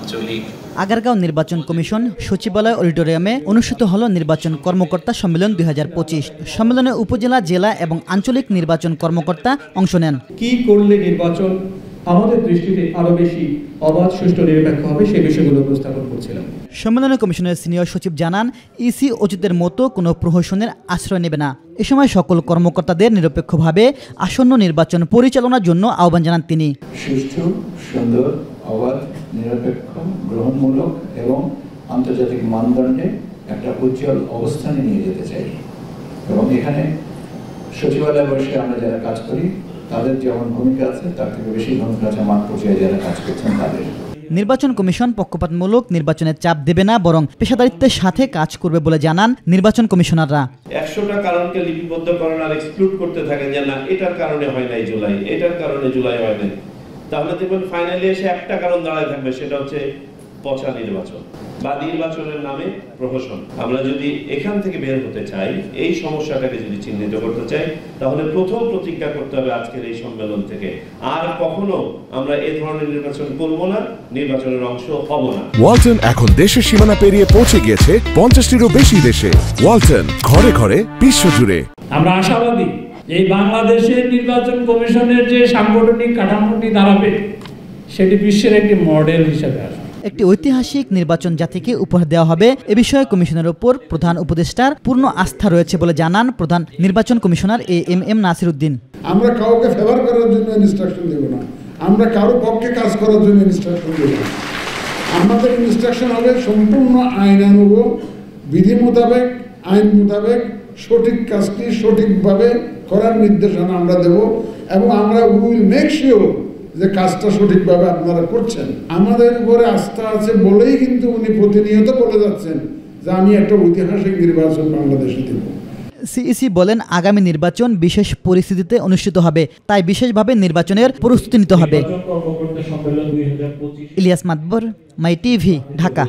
আঞ্চলিক। আগারগাঁও নির্বাচন কমিশন সচিবালয় অডিটোরিয়ামে অনুষ্ঠিত হল নির্বাচন কর্মকর্তা সম্মেলন ২০২৫। সম্মেলনে উপজেলা, জেলা এবং আঞ্চলিক নির্বাচন কর্মকর্তা অংশ নেন। কি করলে নির্বাচন আমাদের দৃষ্টিতে আরো বেশি অবাধ, সুষ্ঠু, নিরপেক্ষ হবে সেই বিষয়গুলো উপস্থাপন করছিলাম। সম্মেলনে কমিশনের সিনিয়র সচিব জানান, ইসি অতীতের মতো কোনো প্রহসনের আশ্রয় নেবে না। এ সময় সকল কর্মকর্তাদের নিরপেক্ষভাবে আসন্ন নির্বাচন পরিচালনার জন্য আহ্বান জানান তিনি। সুষ্ঠু, সুন্দর, অবাধ, নিরপেক্ষ, গ্রহণমূলক এবং আন্তর্জাতিক মানদণ্ডে একটা উজ্জ্বল অবস্থানে নিয়ে যেতে চাই। এবং এখানে সচিবালয় বসে আমরা যারা কাজ করি তাদের যেমন ভূমিকা আছে তার থেকে বেশি ভূমিকা আছে মাঠ পর্যায়ে যারা কাজ করছেন তাদের। নির্বাচন কমিশন পক্ষপাতমূলক নির্বাচনের চাপ দেবে না, বরং পেশাদারিত্বের সাথে কাজ করবে বলে জানান নির্বাচন কমিশনাররা। ১০০টা কারণকে লিপিবদ্ধ করেন আর এক্সক্লুড করতে থাকেন যে না এটার কারণে হয় নাই জুলাই, এটার কারণে জুলাই হয় নাই, তাহলে দেখবেন ফাইনালি এসে একটা কারণ দাঁড়ায় থাকবে, সেটা হচ্ছে পচা নির্বাচন বা নির্বাচনের নামে প্রহসন। আমরা যদি এখান থেকে বের হতে চাই, এই সমস্যাটাকে যদি চিহ্নিত করতে চাই, তাহলে প্রথম প্রতিজ্ঞা করতে হবে আজকের এই সম্মেলন থেকে আর কখনো আমরা এই ধরনের নির্বাচন করব না, নির্বাচনের অংশ হব না। ওয়ালটন এখন দেশের সীমানা পেরিয়ে পৌঁছে গিয়েছে 50টিরও বেশি দেশে। ওয়ালটন, ঘরে ঘরে, বিশ্বজুড়ে। আমরা আশাবাদী এই বাংলাদেশের নির্বাচন কমিশনের যে সাংগঠনিক কাঠামোটি দাঁড়াবে সেটি বিশ্বের একটি মডেল হিসেবে আসবে। একটি ঐতিহাসিক নির্বাচন জাতিকে উপহার দেওয়া হবে, এ বিষয়ে কমিশনের উপর প্রধান উপদেষ্টার পূর্ণ আস্থা রয়েছে বলে জানান প্রধান নির্বাচন কমিশনার এম নাসির উদ্দিন। আমরা কাউকে ফেভার করার জন্য ইনস্ট্রাকশন দেব না, আমরা কারো পক্ষে কাজ করার জন্য ইনস্ট্রাকশন দেব না। আমাদের ইনস্ট্রাকশন হবে সম্পূর্ণ আইনানুগ, বিধি মোতাবেক, আইন মোতাবেক সঠিক কাজটি সঠিকভাবে করার নির্দেশনা আমরা দেব এবং আমরা উইল মেক শিওর যে কাজটা সঠিকভাবে আপনারা করছেন। আমাদের উপরে আস্থা আছে বলেই কিন্তু উনি প্রতিনিয়ত বলে যাচ্ছেন যে আমি একটা ঐতিহাসিক নির্বাচন বাংলাদেশে দেব। সিইসি বলেন, আগামী নির্বাচন বিশেষ পরিস্থিতিতে অনুষ্ঠিত হবে, তাই বিশেষভাবে নির্বাচনের প্রস্তুতি নিতে হবে। সম্মেলন 2025। ইলিয়াস মাতবর, মাই টিভি, ঢাকা।